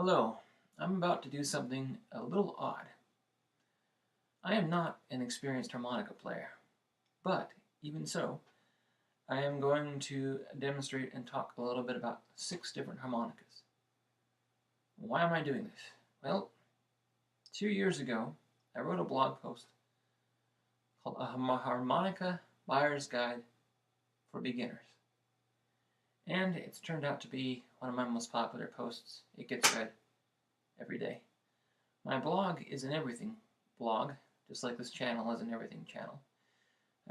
Hello, I'm about to do something a little odd. I am not an experienced harmonica player, but even so, I am going to demonstrate and talk a little bit about 6 different harmonicas. Why am I doing this? Well, 2 years ago, I wrote a blog post called A Harmonica Buyer's Guide for Beginners. And it's turned out to be one of my most popular posts. It gets read every day. My blog is an everything blog, just like this channel is an everything channel.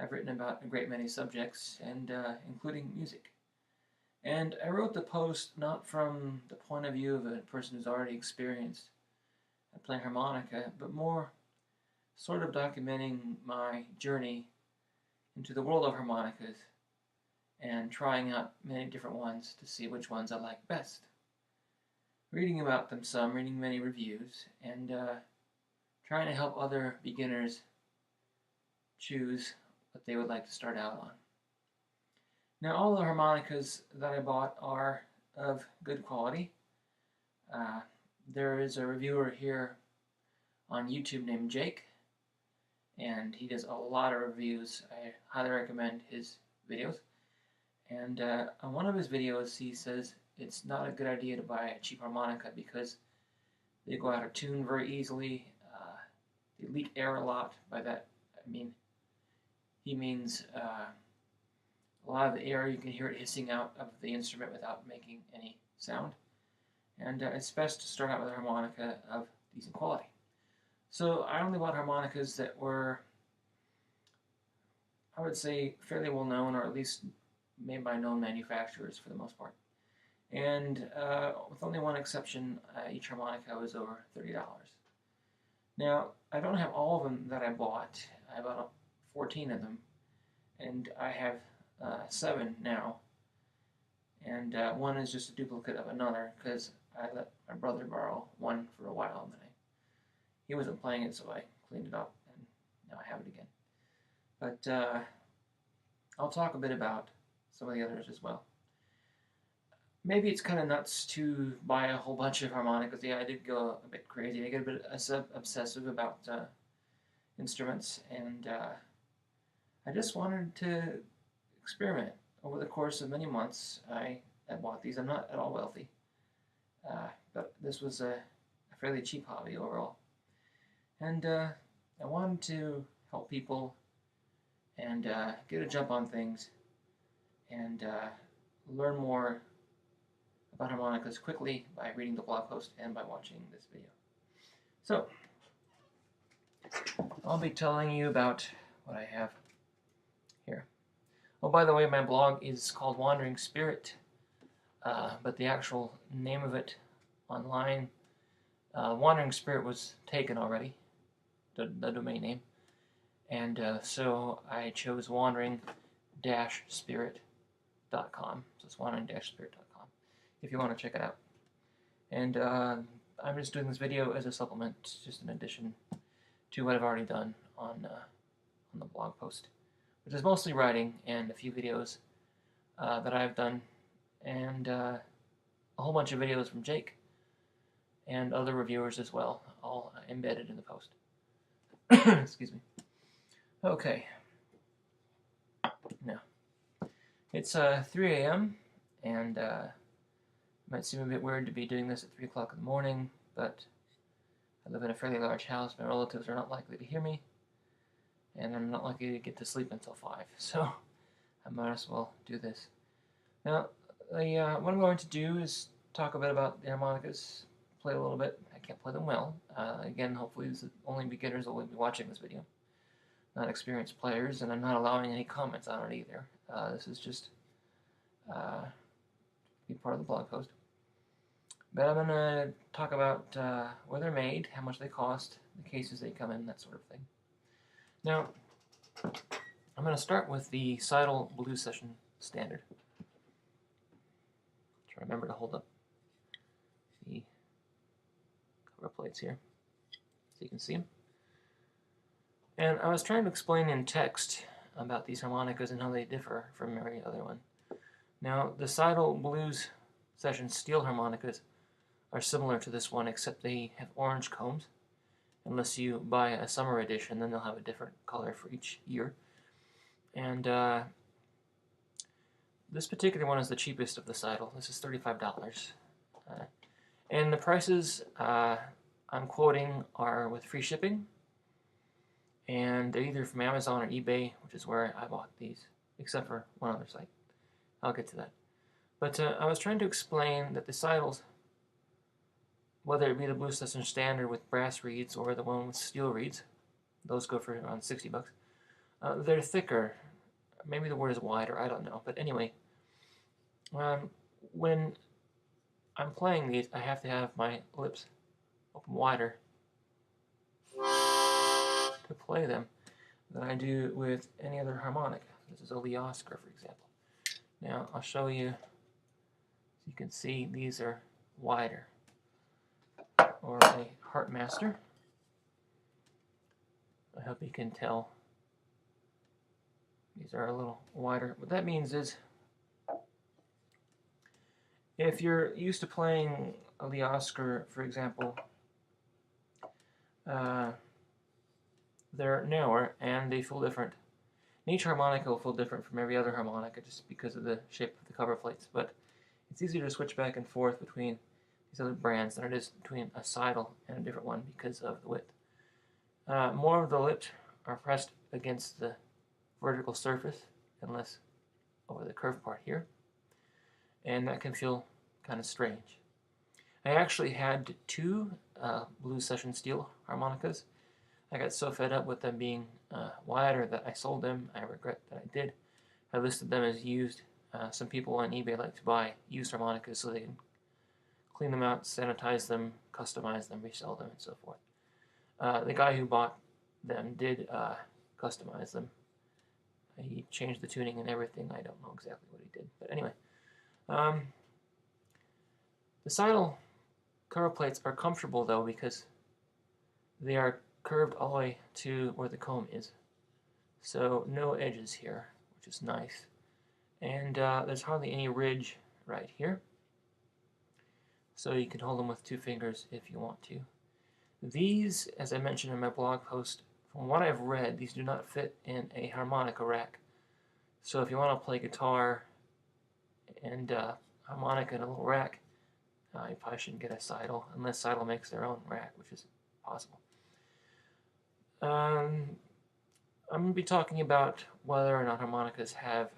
I've written about a great many subjects, and including music. And I wrote the post not from the point of view of a person who's already experienced at playing harmonica, but more sort of documenting my journey into the world of harmonicas and trying out many different ones to see which ones I like best. Reading about them some, reading many reviews, and trying to help other beginners choose what they would like to start out on. Now, all the harmonicas that I bought are of good quality. There is a reviewer here on YouTube named Jake, and he does a lot of reviews. I highly recommend his videos. And on one of his videos, he says it's not a good idea to buy a cheap harmonica because they go out of tune very easily. They leak air a lot. By that, I mean, he means a lot of the air, you can hear it hissing out of the instrument without making any sound. And it's best to start out with a harmonica of decent quality. So I only bought harmonicas that were, I would say, fairly well known, or at least made by known manufacturers for the most part. And with only one exception, each harmonica was over $30. Now, I don't have all of them that I bought. I bought 14 of them, and I have 7 now. And one is just a duplicate of another because I let my brother borrow one for a while, and then he wasn't playing it, so I cleaned it up, and now I have it again. But I'll talk a bit about some of the others as well. Maybe it's kind of nuts to buy a whole bunch of harmonicas. Yeah, I did go a bit crazy. I get a bit obsessive about instruments, and I just wanted to experiment. Over the course of many months, I bought these. I'm not at all wealthy, but this was a fairly cheap hobby overall. And I wanted to help people and get a jump on things and learn more about harmonicas quickly by reading the blog post and by watching this video. So, I'll be telling you about what I have here. Oh, by the way, my blog is called Wandering Spirit, but the actual name of it online, Wandering Spirit was taken already, the domain name, and so I chose wandering-spirit.com. So it's wandering-spirit.com if you want to check it out. And I'm just doing this video as a supplement, just in addition to what I've already done on the blog post, which is mostly writing and a few videos that I've done, and a whole bunch of videos from Jake and other reviewers as well, all embedded in the post. Excuse me. Okay. Now, it's 3 a.m. and it might seem a bit weird to be doing this at 3 o'clock in the morning, but I live in a fairly large house. My relatives are not likely to hear me, and I'm not likely to get to sleep until 5, so I might as well do this. Now, what I'm going to do is talk a bit about the harmonicas, play a little bit. I can't play them well. Again, hopefully only beginners will be watching this video, not experienced players, and I'm not allowing any comments on it either. This is just be part of the blog post. But I'm going to talk about where they're made, how much they cost, the cases they come in, that sort of thing. Now, I'm going to start with the Seydel Blues Session Standard. Try to remember to hold up the cover plates here so you can see them. And I was trying to explain in text about these harmonicas and how they differ from every other one. Now, the Seydel Blues Session steel harmonicas are similar to this one, except they have orange combs. Unless you buy a summer edition, then they'll have a different color for each year. And this particular one is the cheapest of the Seydel. This is $35. And the prices I'm quoting are with free shipping. And they're either from Amazon or eBay, which is where I bought these, except for one other site. I'll get to that. But I was trying to explain that the Seydels, whether it be the Blues Session Standard with brass reeds or the one with steel reeds, those go for around $60. They're thicker. Maybe the word is wider, I don't know. But anyway, when I'm playing these, I have to have my lips open wider to play them than I do with any other harmonica. This is a Lee Oskar, for example. Now, I'll show you, so you can see these are wider. Or a Harpmaster. I hope you can tell. These are a little wider. What that means is, if you're used to playing a Lee Oskar, for example, they're narrower and they feel different. And each harmonica will feel different from every other harmonica just because of the shape of the cover plates. But it's easier to switch back and forth between these other brands than it is between a Seydel and a different one because of the width. More of the lips are pressed against the vertical surface and less over the curved part here, and that can feel kind of strange. I actually had two Blues Session Steel harmonicas. I got so fed up with them being wider that I sold them. I regret that I did. I listed them as used. Some people on eBay like to buy used harmonicas so they can clean them out, sanitize them, customize them, resell them, and so forth. The guy who bought them did customize them. He changed the tuning and everything. I don't know exactly what he did. But anyway, the Seydel cover plates are comfortable, though, because they are curved all the way to where the comb is. So no edges here, which is nice. And there's hardly any ridge right here. So you can hold them with 2 fingers if you want to. These, as I mentioned in my blog post, from what I've read, these do not fit in a harmonica rack. So if you want to play guitar and harmonica in a little rack, you probably shouldn't get a Seydel, unless Seydel makes their own rack, which is possible. I'm going to be talking about whether or not harmonicas have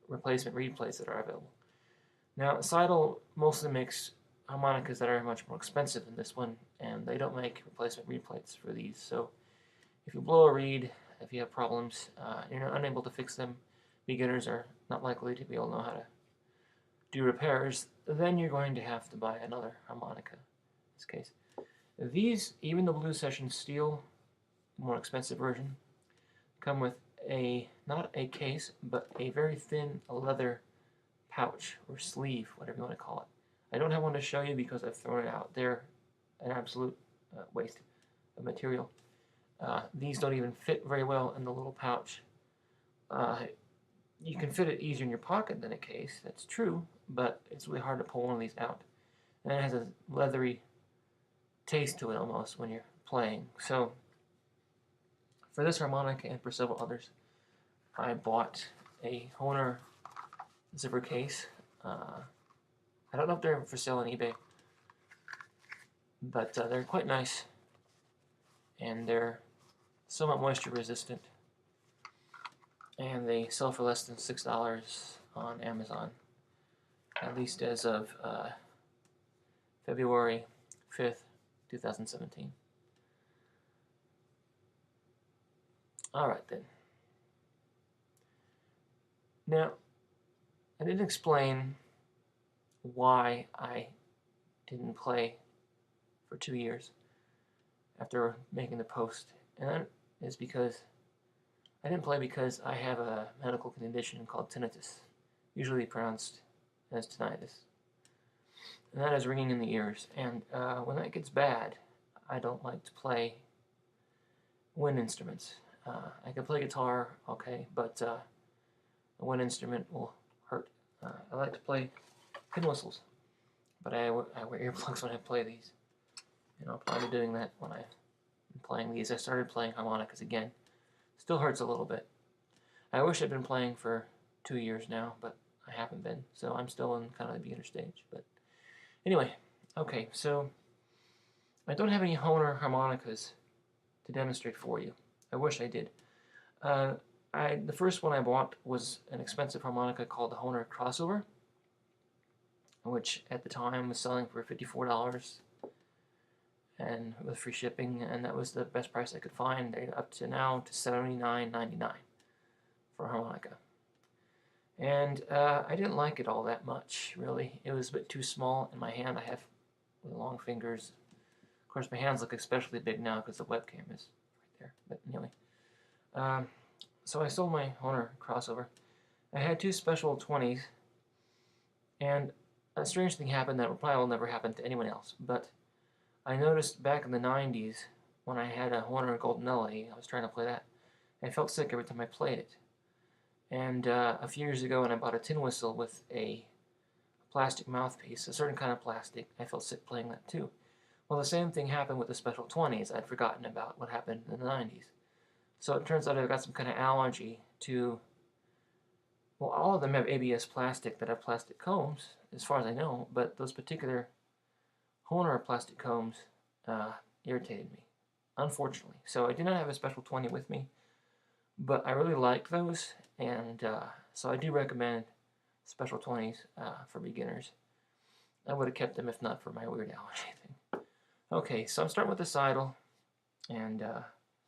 replacement reed plates that are available. Now, Seydel mostly makes harmonicas that are much more expensive than this one, and they don't make replacement reed plates for these. So if you blow a reed, if you have problems, you're unable to fix them, beginners are not likely to be able to know how to do repairs, then you're going to have to buy another harmonica in this case. These, even the Blues Session Steel, more expensive version, come with not a case, but a very thin leather pouch or sleeve, whatever you want to call it. I don't have one to show you because I've thrown it out. They're an absolute waste of material. These don't even fit very well in the little pouch. You can fit it easier in your pocket than a case, that's true, but it's really hard to pull one of these out. And it has a leathery taste to it almost when you're playing. So for this harmonica and for several others, I bought a Hohner zipper case. I don't know if they're for sale on eBay, but they're quite nice, and they're somewhat moisture resistant, and they sell for less than $6 on Amazon, at least as of February 5th, 2017. Alright then. Now, I didn't explain why I didn't play for 2 years after making the post, and that is because I didn't play because I have a medical condition called tinnitus, usually pronounced as tinnitus, and that is ringing in the ears. And when that gets bad, I don't like to play wind instruments. I can play guitar, okay, but a wind instrument will hurt. I like to play pin whistles, but I wear earplugs when I play these. And I'll probably be doing that when I'm playing these. I started playing harmonicas again. Still hurts a little bit. I wish I'd been playing for 2 years now, but I haven't been. So I'm still in kind of the beginner stage. But anyway, okay, so I don't have any Hohner harmonicas to demonstrate for you. I wish I did. The first one I bought was an expensive harmonica called the Hohner Crossover, which at the time was selling for $54 and with free shipping, and that was the best price I could find. They're up to now to $79.99 for a harmonica. And I didn't like it all that much, really. It was a bit too small in my hand. I have long fingers. Of course, my hands look especially big now because the webcam is right there. But anyway, so I sold my Hohner Crossover. I had 2 special 20s, and a strange thing happened that probably will never happen to anyone else. But I noticed back in the 90s, when I had a Hohner Goldenella, I was trying to play that, I felt sick every time I played it. And a few years ago, when I bought a tin whistle with a plastic mouthpiece, a certain kind of plastic, I felt sick playing that too. Well, the same thing happened with the special 20s. I'd forgotten about what happened in the 90s. So it turns out I've got some kind of allergy to, well, all of them have ABS plastic that have plastic combs, as far as I know, but those particular Hohner plastic combs irritated me, unfortunately. So I did not have a special 20 with me, but I really liked those, and so I do recommend special 20s for beginners. I would have kept them if not for my weird allergy thing. Okay, so I'm starting with the Seydel, and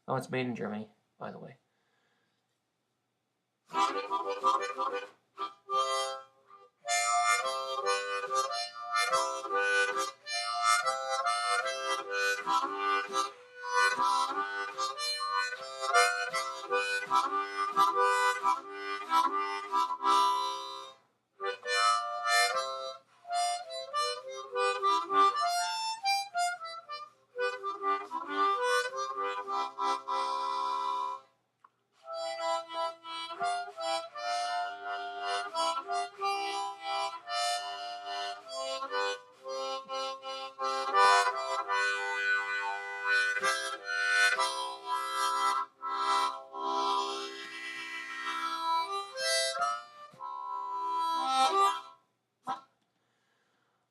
oh, it's made in Germany, by the way.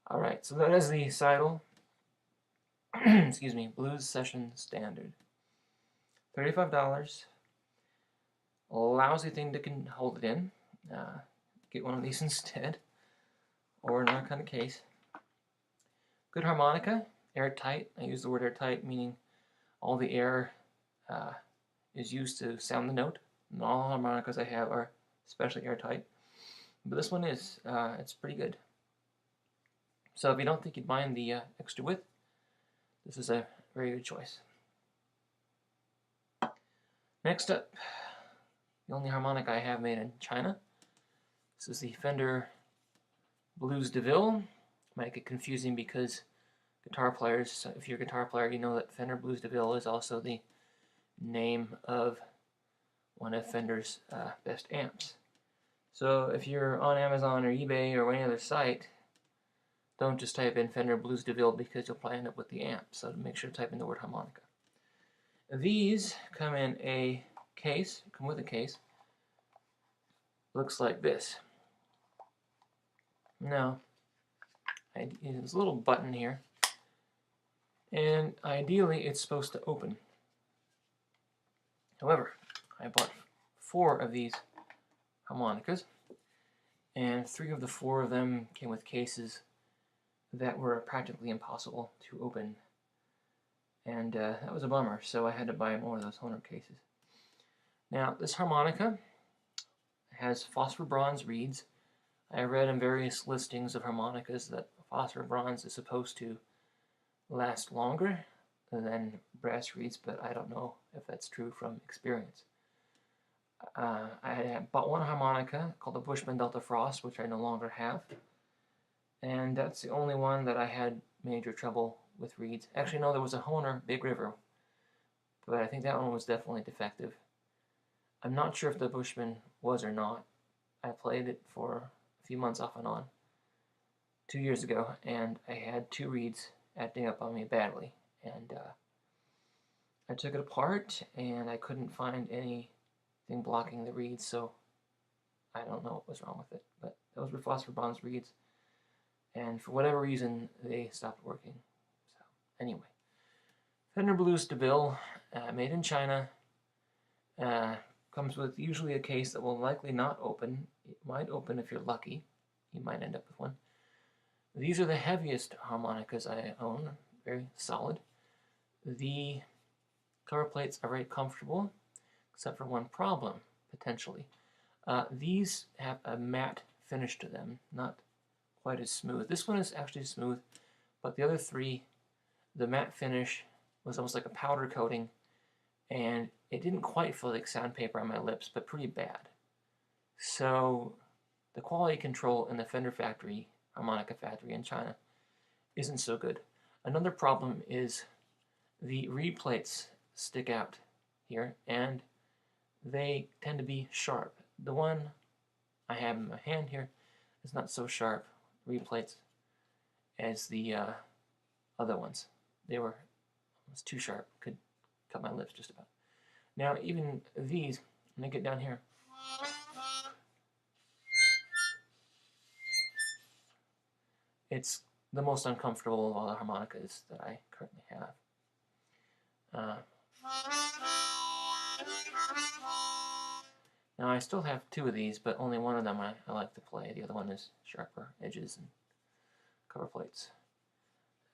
Alright, so that is the Seydel, excuse me, Blues Session Standard. $35. A lousy thing to hold it in. Get one of these instead, or another kind of case. Good harmonica, airtight. I use the word airtight, meaning all the air is used to sound the note. Not all harmonicas I have are especially airtight, but this one is. It's pretty good. So if you don't think you'd mind the extra width, this is a very good choice. Next up, the only harmonica I have made in China. This is the Fender Blues DeVille. Might get confusing because guitar players, if you're a guitar player, you know that Fender Blues DeVille is also the name of one of Fender's best amps. So if you're on Amazon or eBay or any other site, don't just type in Fender Blues DeVille because you'll probably end up with the amp. So make sure to type in the word harmonica. These come in a case, come with a case. Looks like this. Now, there's a little button here, and ideally it's supposed to open. However, I bought 4 of these harmonicas, and 3 of the 4 of them came with cases that were practically impossible to open, and that was a bummer, so I had to buy more of those Hohner cases. Now, this harmonica has phosphor bronze reeds. I read in various listings of harmonicas that phosphor bronze is supposed to last longer than brass reeds, but I don't know if that's true from experience. I bought one harmonica called the Bushman Delta Frost, which I no longer have, and that's the only one that I had major trouble with reeds. Actually, no, there was a Hohner Big River, but I think that one was definitely defective. I'm not sure if the Bushman was or not. I played it for a few months off and on, 2 years ago, and I had 2 reeds acting up on me badly, and I took it apart, and I couldn't find anything blocking the reeds, so I don't know what was wrong with it, but those were phosphor bronze reeds, and for whatever reason, they stopped working. So anyway, Fender Blues DeVille, made in China, comes with usually a case that will likely not open. It might open if you're lucky. You might end up with one. These are the heaviest harmonicas I own, very solid. The cover plates are very comfortable, except for one problem, potentially. These have a matte finish to them, not quite as smooth. This one is actually smooth, but the other 3, the matte finish was almost like a powder coating, and it didn't quite feel like sandpaper on my lips, but pretty bad. So the quality control in the Fender factory, harmonica factory in China, isn't so good. Another problem is the reed plates stick out here, and they tend to be sharp. The one I have in my hand here is not so sharp, reed plates, as the other ones. They were almost too sharp, could cut my lips just about. Now even these, when I get down here, it's the most uncomfortable of all the harmonicas that I currently have. Now I still have 2 of these, but only one of them I like to play. The other one is sharper edges and cover plates.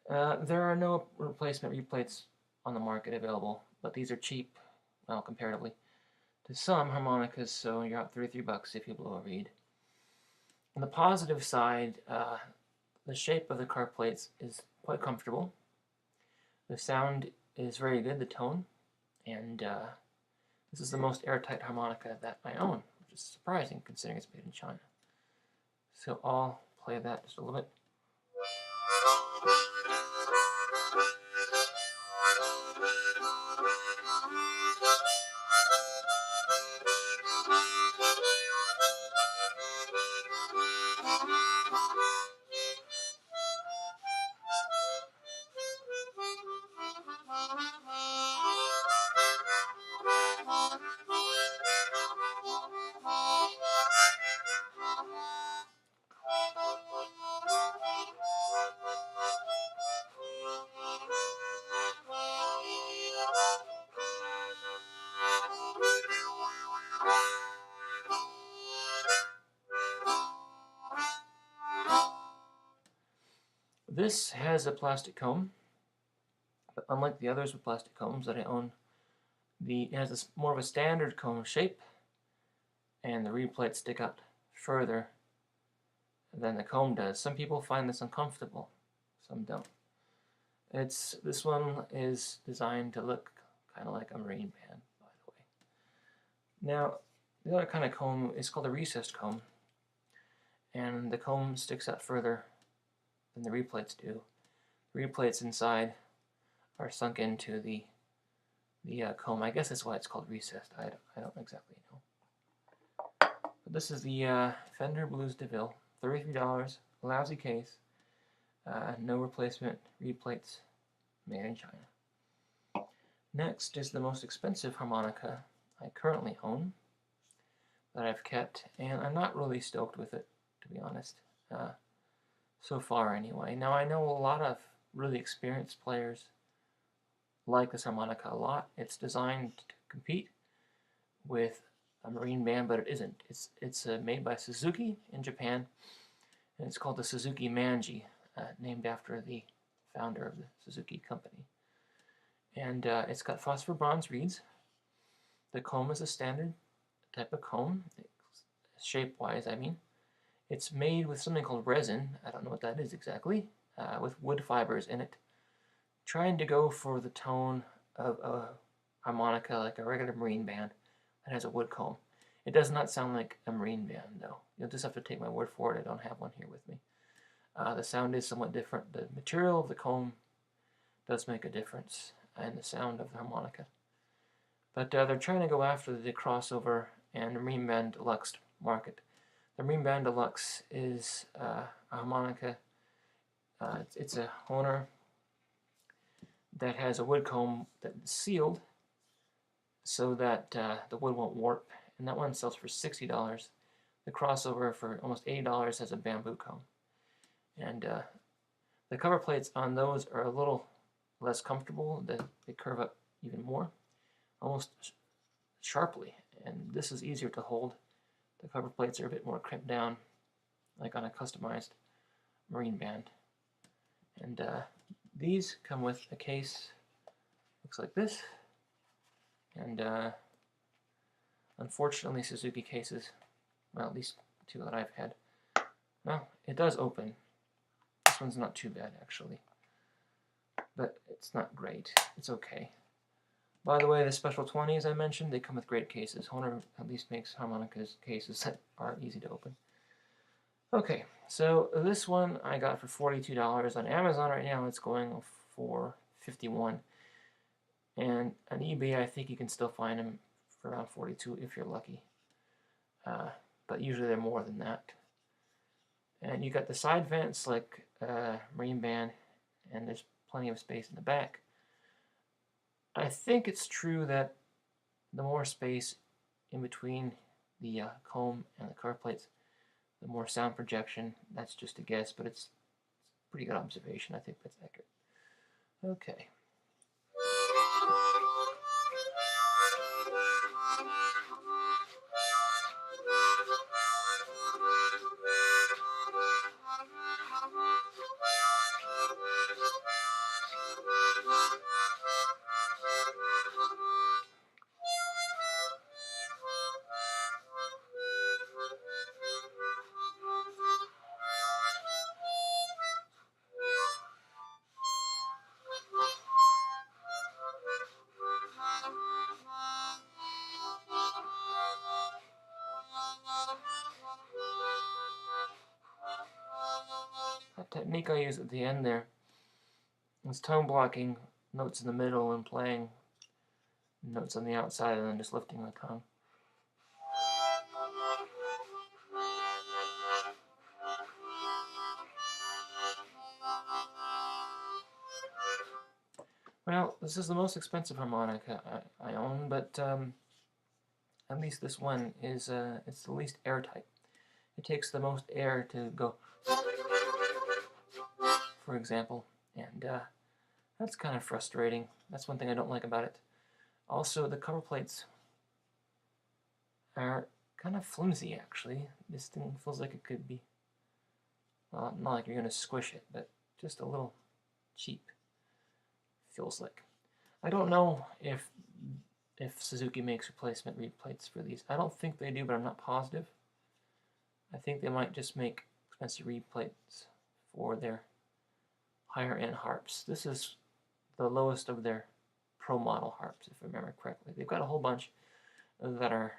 There are no replacement reed plates on the market available, but these are cheap, well, comparatively to some harmonicas, so you're out $33 if you blow a reed. On the positive side, the shape of the cover plates is quite comfortable. The sound is very good, the tone, and this is the most airtight harmonica that I own, which is surprising considering it's made in China. So I'll play that just a little bit. This has a plastic comb, but unlike the others with plastic combs that I own, it has more of a standard comb shape, and the reed plates stick out further than the comb does. Some people find this uncomfortable, some don't. This one is designed to look kind of like a marine band, by the way. Now, the other kind of comb is called a recessed comb, and the comb sticks out further than the reed plates do. The reed plates inside are sunk into the comb. I guess that's why it's called recessed. I don't exactly know. But this is the Fender Blues DeVille, $33, lousy case, no replacement reed plates, made in China. Next is the most expensive harmonica I currently own that I've kept, and I'm not really stoked with it, to be honest. So far anyway. Now I know a lot of really experienced players like this harmonica a lot. It's designed to compete with a marine band, but it isn't. It's made by Suzuki in Japan, and it's called the Suzuki Manji, named after the founder of the Suzuki company. And it's got phosphor bronze reeds. The comb is a standard type of comb, shape-wise, I mean. It's made with something called resin, I don't know what that is exactly, with wood fibers in it, trying to go for the tone of a harmonica like a regular marine band that has a wood comb. It does not sound like a marine band, though. You'll just have to take my word for it. I don't have one here with me. The sound is somewhat different. The material of the comb does make a difference in the sound of the harmonica. But they're trying to go after the crossover and marine band deluxe market. The Marine Band Deluxe is a harmonica It's a Hohner that has a wood comb that's sealed so that the wood won't warp, and that one sells for $60. The crossover for almost $80 has a bamboo comb, and the cover plates on those are a little less comfortable. They curve up even more, almost sharply, and this is easier to hold. The cover plates are a bit more crimped down, like on a customized marine band. And these come with a case, looks like this, and unfortunately Suzuki cases, well, at least two that I've had, well, it does open. This one's not too bad actually, but it's not great. It's okay. By the way, the Special 20s I mentioned, they come with great cases. Hohner at least makes harmonicas cases that are easy to open. Okay, so this one I got for $42 on Amazon right now. It's going for $51, and on eBay I think you can still find them for around $42 if you're lucky. But usually they're more than that. And you got the side vents like marine band, and there's plenty of space in the back. I think it's true that the more space in between the comb and the cover plates, the more sound projection. That's just a guess, but it's a pretty good observation. I think that's accurate. Okay. That technique I use at the end there is tone blocking notes in the middle and playing notes on the outside and then just lifting the tongue. Well, this is the most expensive harmonica I own, but at least this one is it's the least airtight. It takes the most air to go, for example, and that's kind of frustrating. That's one thing I don't like about it. Also, the cover plates are kind of flimsy, actually. This thing feels like it could be, well, not like you're going to squish it, but just a little cheap, feels like. I don't know if Suzuki makes replacement reed plates for these. I don't think they do, but I'm not positive. I think they might just make expensive reed plates for their higher end harps. This is the lowest of their pro model harps, if I remember correctly. They've got a whole bunch that are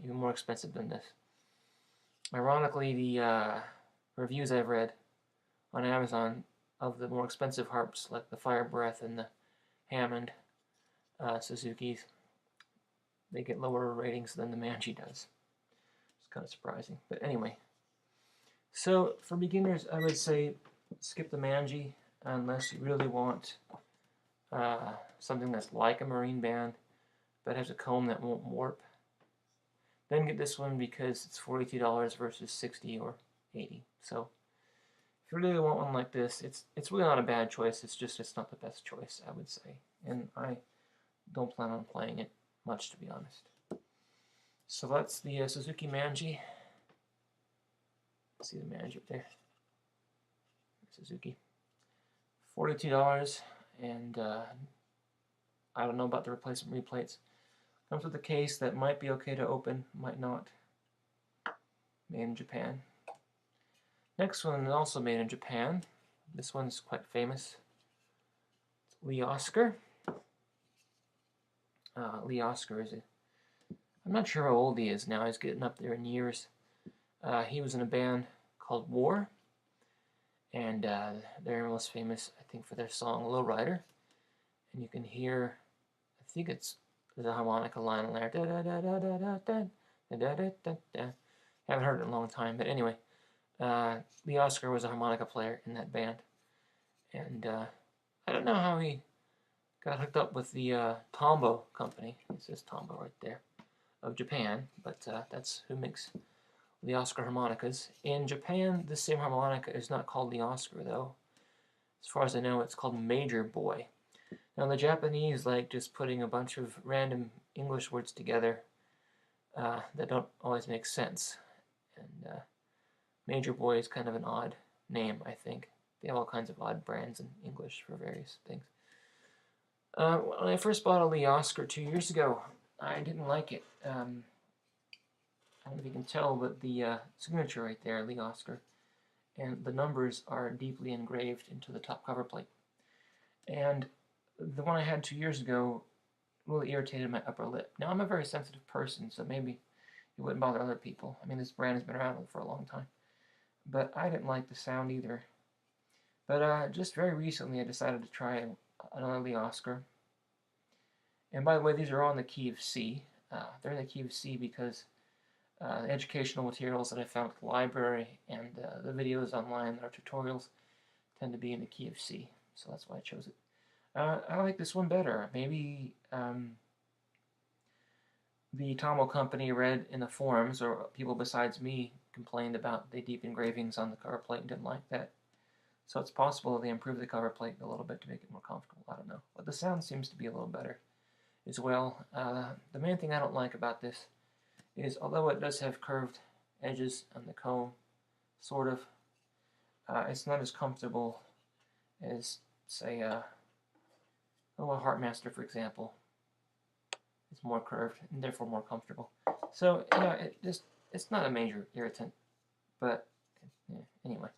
even more expensive than this. Ironically, the reviews I've read on Amazon of the more expensive harps, like the Fire Breath and the Hammond Suzuki's, they get lower ratings than the Manji does. It's kind of surprising, but anyway. So for beginners, I would say skip the Manji unless you really want something that's like a marine band but has a comb that won't warp. Then get this one because it's $42 versus $60 or $80. So if you really want one like this, it's really not a bad choice. It's just it's not the best choice, I would say. And I don't plan on playing it much, to be honest. So that's the Suzuki Manji. See the Manji up there. Suzuki. $42, and I don't know about the replacement reed plates. Comes with a case that might be okay to open, might not. Made in Japan. Next one is also made in Japan. This one's quite famous. It's Lee Oskar. Lee Oskar is I'm not sure how old he is now. He's getting up there in years. He was in a band called War, and they're most famous, I think, for their song Lowrider. And you can hear, I think it's the harmonica line on there. Da, da, da, da, da, da, da, da, da, da, da. Haven't heard it in a long time, but anyway, Lee Oskar was a harmonica player in that band. And I don't know how he got hooked up with the Tombo company. It says Tombo right there, of Japan, but that's who makes Lee Oskar harmonicas. In Japan, this same harmonica is not called Lee Oskar, though. As far as I know, it's called Major Boy. Now, the Japanese like just putting a bunch of random English words together that don't always make sense. And Major Boy is kind of an odd name, I think. They have all kinds of odd brands in English for various things. When I first bought a Lee Oskar 2 years ago, I didn't like it. I don't know if you can tell, but the signature right there, Lee Oskar, and the numbers are deeply engraved into the top cover plate. And the one I had 2 years ago really irritated my upper lip. Now, I'm a very sensitive person, so maybe it wouldn't bother other people. I mean, this brand has been around for a long time. But I didn't like the sound either. But just very recently, I decided to try another Lee Oskar. And by the way, these are all in the key of C. They're in the key of C because the educational materials that I found at the library and the videos online that are tutorials tend to be in the key of C. So that's why I chose it. I like this one better. Maybe the Tombo company read in the forums, or people besides me complained about the deep engravings on the cover plate and didn't like that. So it's possible they improved the cover plate a little bit to make it more comfortable. I don't know. But the sound seems to be a little better as well. The main thing I don't like about this is, although it does have curved edges on the comb, sort of, it's not as comfortable as, say, a Harpmaster, for example. It's more curved and therefore more comfortable. So, yeah, it's not a major irritant, but yeah, anyway.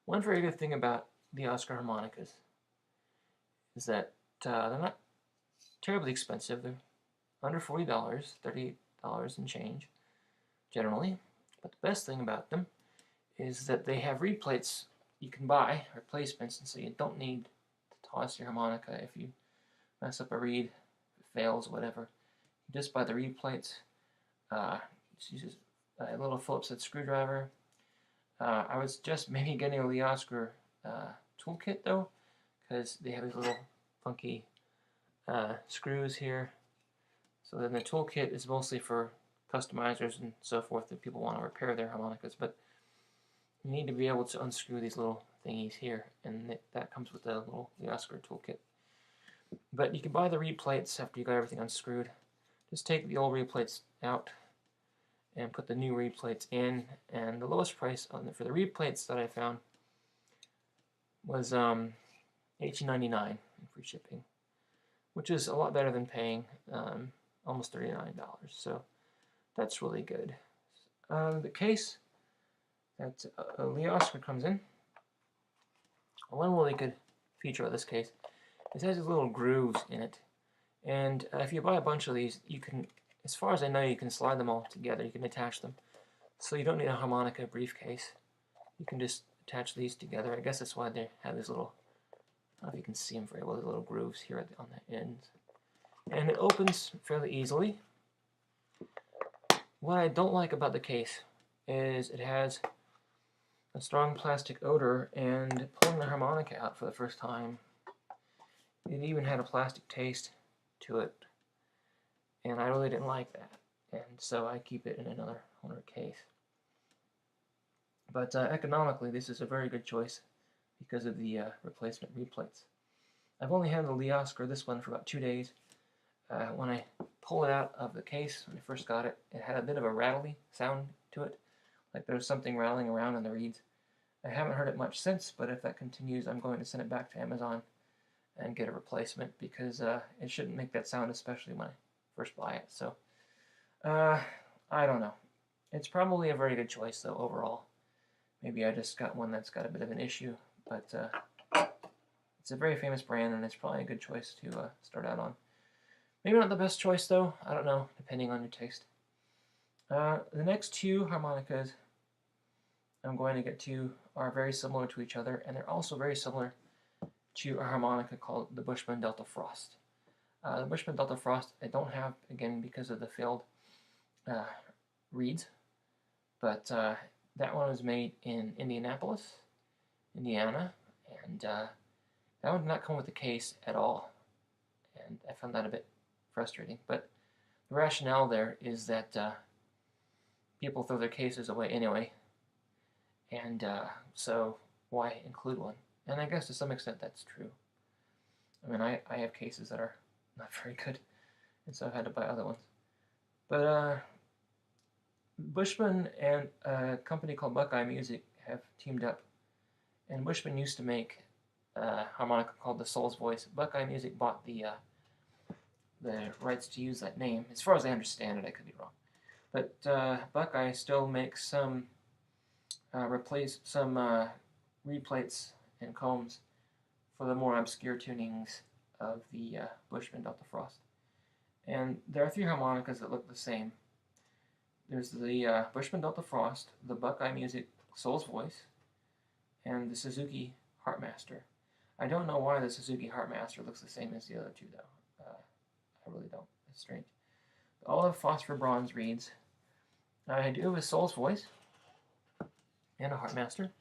One very good thing about the Oskar harmonicas is that they're not terribly expensive. They're under $40, $38 and change, generally. But the best thing about them is that they have reed plates you can buy, replacements, and so you don't need to toss your harmonica if you mess up a reed, if it fails, whatever. You just buy the reed plates. Just use a little Phillips head screwdriver. I was just maybe getting a Lee Oskar toolkit, though, because they have these little funky screws here. So then the toolkit is mostly for customizers and so forth that people want to repair their harmonicas, but you need to be able to unscrew these little thingies here, and that comes with the little Lee Oskar toolkit. But you can buy the reed plates after you got everything unscrewed. Just take the old reed plates out and put the new reed plates in, and the lowest price for the reed plates that I found was $18.99 in free shipping, which is a lot better than paying almost $39. So that's really good. The case that Lee Oskar comes in, one really good feature of this case is it has these little grooves in it, and if you buy a bunch of these, you can, as far as I know, you can slide them all together. You can attach them. So you don't need a harmonica briefcase. You can just attach these together. I guess that's why they have these little, I don't know if you can see them very well, the little grooves here on the ends. And it opens fairly easily. What I don't like about the case is it has a strong plastic odor, and pulling the harmonica out for the first time, it even had a plastic taste to it. And I really didn't like that, and so I keep it in another case. But economically, this is a very good choice because of the replacement reed plates. I've only had the Lee Oskar, this one, for about 2 days. When I pulled it out of the case, when I first got it, it had a bit of a rattly sound to it, like there was something rattling around in the reeds. I haven't heard it much since, but if that continues, I'm going to send it back to Amazon and get a replacement, because it shouldn't make that sound, especially when I first buy it. So I don't know. It's probably a very good choice, though, overall. Maybe I just got one that's got a bit of an issue, but it's a very famous brand, and it's probably a good choice to start out on. Maybe not the best choice, though. I don't know, depending on your taste. The next two harmonicas I'm going to get to are very similar to each other, and they're also very similar to a harmonica called the Bushman Delta Frost. The Bushman Delta Frost I don't have, again, because of the failed reeds, but that one was made in Indianapolis, Indiana, and that one did not come with a case at all, and I found that a bit frustrating. But the rationale there is that people throw their cases away anyway, and so why include one? And I guess to some extent that's true. I mean, I have cases that are not very good, and so I've had to buy other ones. But Bushman and a company called Buckeye Music have teamed up, and Bushman used to make a harmonica called the Soul's Voice. Buckeye Music bought the rights to use that name. As far as I understand it, I could be wrong. But Buckeye still makes some reed plates and combs for the more obscure tunings of the Bushman Delta Frost. And there are three harmonicas that look the same. There's the Bushman Delta Frost, the Buckeye Music Soul's Voice, and the Suzuki Harpmaster. I don't know why the Suzuki Harpmaster looks the same as the other two, though. I really don't. It's strange. All have phosphor bronze reeds. I do have a Soul's Voice and a Harpmaster.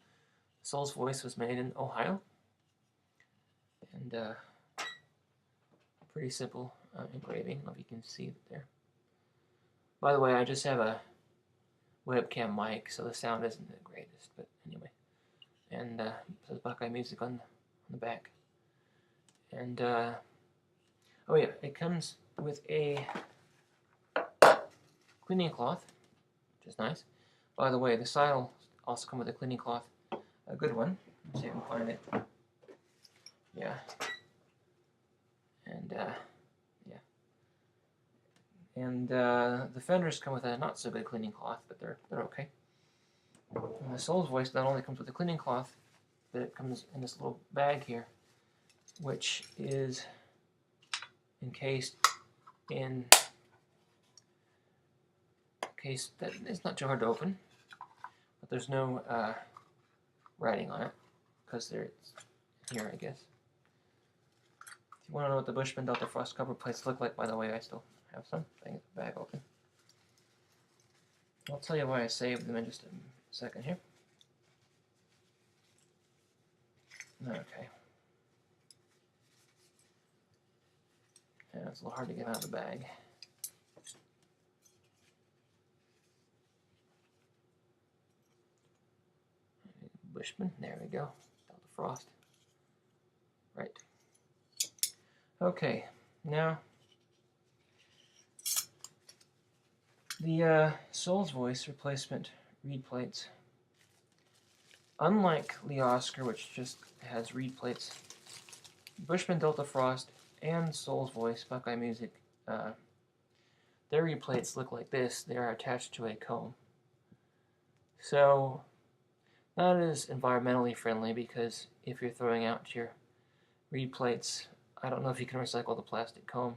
Soul's Voice was made in Ohio, and pretty simple engraving. I don't know if you can see it there. By the way, I just have a webcam mic, so the sound isn't the greatest, but anyway. And it says Buckeye Music on the back. And, oh yeah, it comes with a cleaning cloth, which is nice. By the way, the side will also come with a cleaning cloth, a good one. Let's see if I can find it. Yeah. And, yeah. And the fenders come with a not so good cleaning cloth, but they're okay. And the Soul's Voice not only comes with a cleaning cloth, but it comes in this little bag here, which is encased in a case that is not too hard to open, but there's no writing on it because it's here, I guess. If you want to know what the Bushman Delta Frost cover plates look like, by the way, I still have some. I can get the bag open. I'll tell you why I saved them in just a second here. Okay. Yeah, it's a little hard to get out of the bag. Bushman, there we go. Delta Frost. Right. Okay, now the Soul's Voice replacement reed plates. Unlike Lee Oskar, which just has reed plates, Bushman Delta Frost and Soul's Voice, Buckeye Music, their reed plates look like this. They are attached to a comb. So, that is environmentally friendly because if you're throwing out your reed plates, I don't know if you can recycle the plastic comb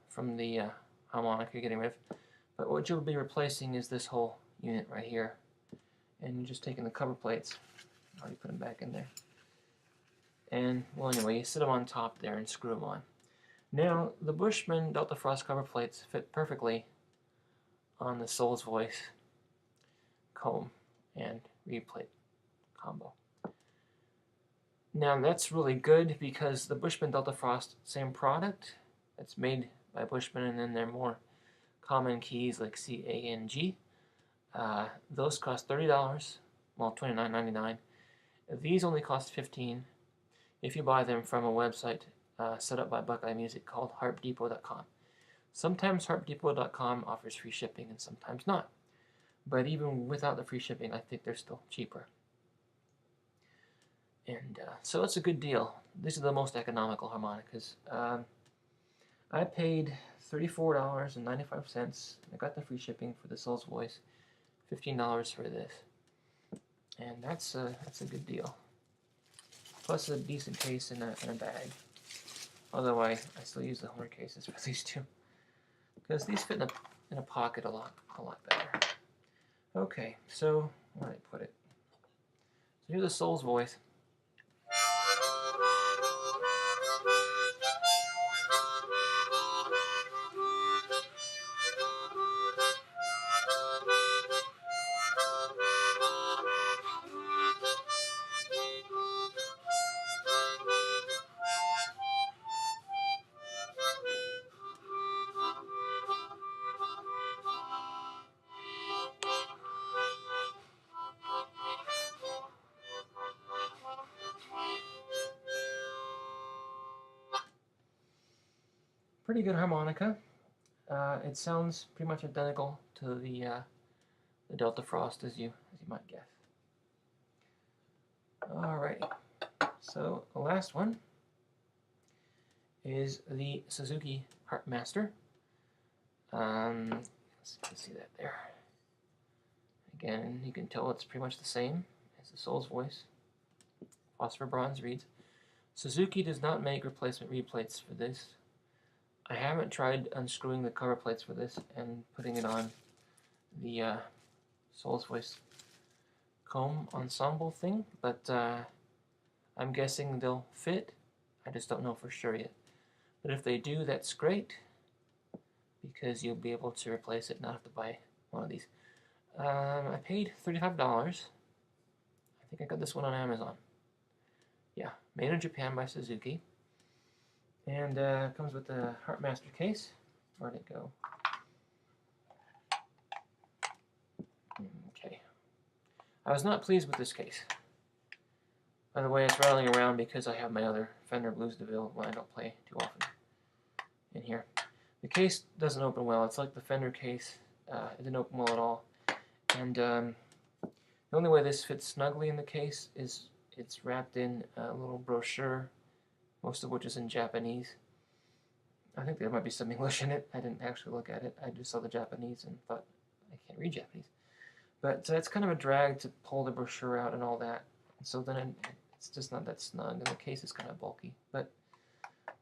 from the harmonica you're getting rid of. But what you'll be replacing is this whole unit right here. And you're just taking the cover plates, already put them back in there. And, well, anyway, you sit them on top there and screw them on. Now, the Bushman Delta Frost cover plates fit perfectly on the Soul's Voice comb and reed plate combo. Now, that's really good because the Bushman Delta Frost, same product, it's made by Bushman, and then they're more common keys like C, A, and G. Those cost $30, well, $29.99. These only cost $15 if you buy them from a website set up by Buckeye Music called harpdepot.com. Sometimes harpdepot.com offers free shipping and sometimes not. But even without the free shipping, I think they're still cheaper. And so it's a good deal. These are the most economical harmonicas. I paid $34.95. I got the free shipping for the Soul's Voice, $15 for this, and that's a good deal. Plus a decent case and a bag. Although I still use the horn cases for these two, because these fit in a pocket a lot better. Okay, so where did I put it? So here's the Soul's Voice. Pretty good harmonica. It sounds pretty much identical to the Delta Frost, as you might guess. Alrighty, so the last one is the Suzuki Harpmaster. Let's see if you can see that there. Again, you can tell it's pretty much the same as the Soul's Voice. Phosphor bronze reeds. Suzuki does not make replacement reed plates for this. I haven't tried unscrewing the cover plates for this and putting it on the Soul's Voice comb ensemble thing, but I'm guessing they'll fit. I just don't know for sure yet. But if they do, that's great, because you'll be able to replace it and not have to buy one of these. I paid $35. I think I got this one on Amazon. Yeah, made in Japan by Suzuki. And comes with the Harpmaster case. Where'd it go? Okay. I was not pleased with this case. By the way, it's rattling around because I have my other Fender Blues DeVille when I don't play too often in here. The case doesn't open well. It's like the Fender case. It didn't open well at all. And the only way this fits snugly in the case is it's wrapped in a little brochure, most of which is in Japanese. I think there might be some English in it. I didn't actually look at it. I just saw the Japanese and thought, I can't read Japanese. But it's kind of a drag to pull the brochure out and all that. So then it's just not that snug, and the case is kind of bulky. But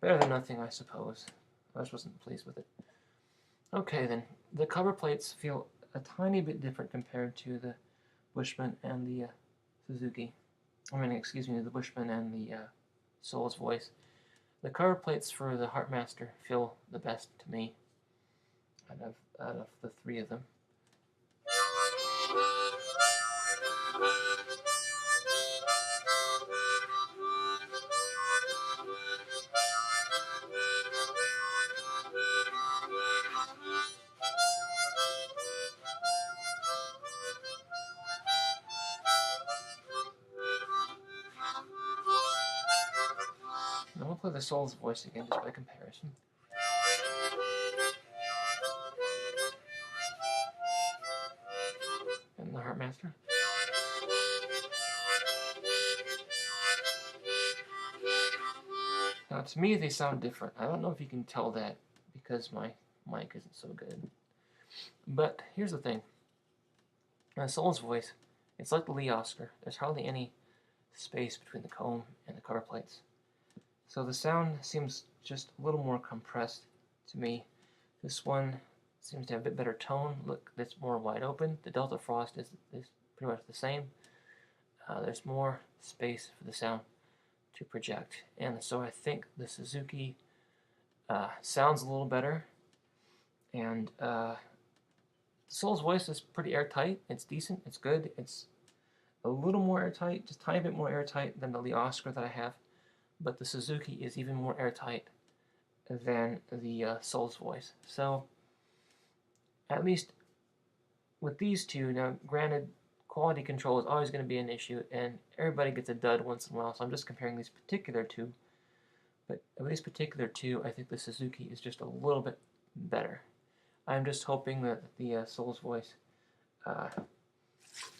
better than nothing, I suppose. I just wasn't pleased with it. Okay then, the cover plates feel a tiny bit different compared to the Bushman and the Suzuki. Excuse me, the Bushman and the Soul's Voice. The cover plates for the Harpmaster feel the best to me out of the three of them. I'm going to play the Soul's Voice again just by comparison. And the Harpmaster. Now to me they sound different. I don't know if you can tell that because my mic isn't so good. But here's the thing. The Soul's Voice, it's like the Lee Oskar. There's hardly any space between the comb and the cover plates. So the sound seems just a little more compressed to me. This one seems to have a bit better tone. Look, it's more wide open. The Delta Frost is pretty much the same. There's more space for the sound to project. And so I think the Suzuki sounds a little better. And Soul's Voice is pretty airtight. It's decent. It's good. It's a little more airtight, just a tiny bit more airtight than the Lee Oskar that I have. But the Suzuki is even more airtight than the Soul's Voice. So, at least with these two, now granted, quality control is always going to be an issue, and everybody gets a dud once in a while, so I'm just comparing these particular two. But of these particular two, I think the Suzuki is just a little bit better. I'm just hoping that the Soul's Voice,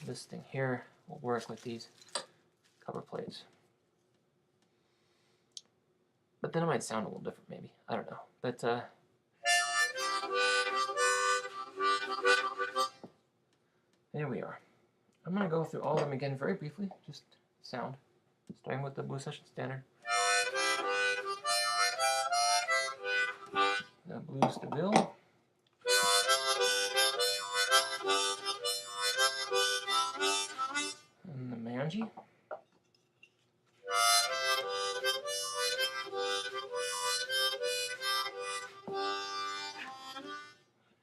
this thing here, will work with these cover plates. But then it might sound a little different, maybe. I don't know. But there we are. I'm going to go through all of them again very briefly, just sound. Starting with the Blues Session Standard. The Blues DeVille. And the Manji.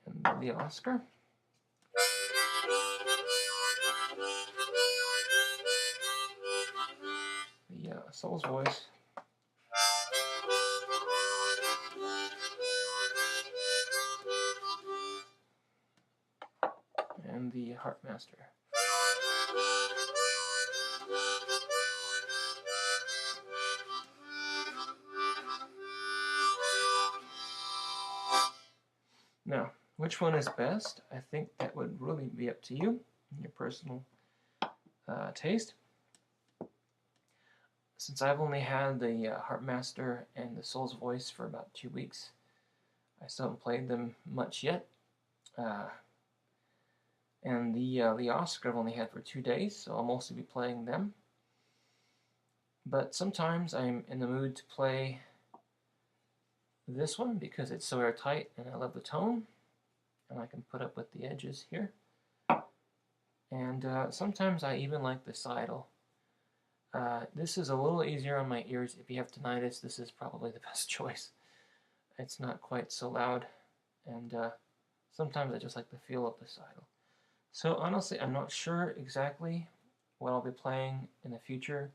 And the Lee Oskar. The Soul's Voice. And the Harpmaster. Now, which one is best? I think that would really be up to you, your personal taste. Since I've only had the Harpmaster and the Soul's Voice for about 2 weeks, I still haven't played them much yet. And the Lee Oskar I've only had for 2 days, so I'll mostly be playing them. But sometimes I'm in the mood to play this one because it's so airtight and I love the tone, and I can put up with the edges here. And sometimes I even like the Seydel. This is a little easier on my ears. If you have tinnitus, this is probably the best choice. It's not quite so loud, and sometimes I just like the feel of the Seydel. So honestly, I'm not sure exactly what I'll be playing in the future.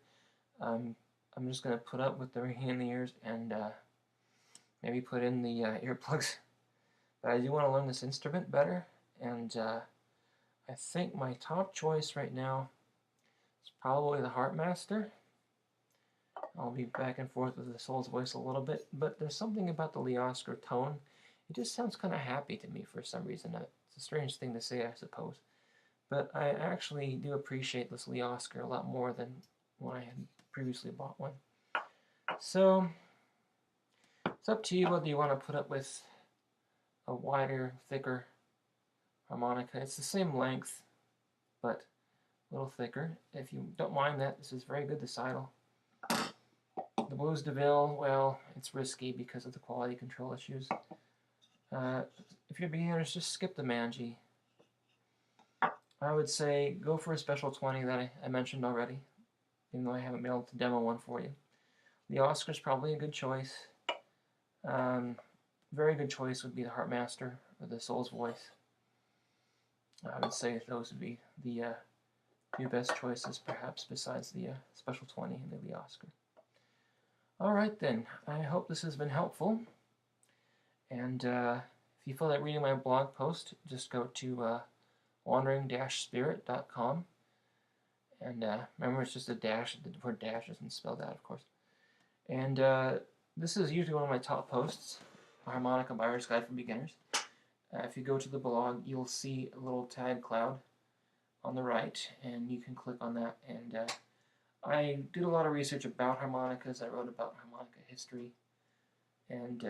I'm just going to put up with the ringing in the ears and maybe put in the earplugs. But I do want to learn this instrument better, and I think my top choice right now is probably the Harpmaster. I'll be back and forth with the Soul's Voice a little bit, but there's something about the Lee Oskar tone. It just sounds kind of happy to me for some reason. It's a strange thing to say, I suppose. But I actually do appreciate this Lee Oskar a lot more than when I had previously bought one. So it's up to you whether you want to put up with a wider, thicker harmonica. It's the same length, but a little thicker. If you don't mind that, this is very good, the Seydel. The Blues DeVille, well, it's risky because of the quality control issues. If you're beginners, just skip the Manji. I would say go for a Special 20 that I mentioned already, even though I haven't been able to demo one for you. The Oscar's probably a good choice. Very good choice would be the Harpmaster or the Soul's Voice. I would say those would be the two best choices, perhaps, besides the Special 20 and the Lee Oskar. Alright then, I hope this has been helpful. And if you feel like reading my blog post, just go to wandering-spirit.com. And remember, it's just a dash. The word dash isn't spelled out, of course. And this is usually one of my top posts, a Harmonica Buyer's Guide for Beginners. If you go to the blog, you'll see a little tag cloud on the right, and you can click on that. And I did a lot of research about harmonicas. I wrote about harmonica history and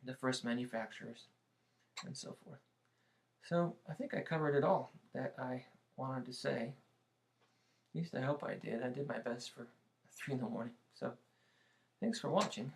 the first manufacturers and so forth. So I think I covered it all that I wanted to say. At least I hope I did. I did my best for 3 in the morning. So thanks for watching.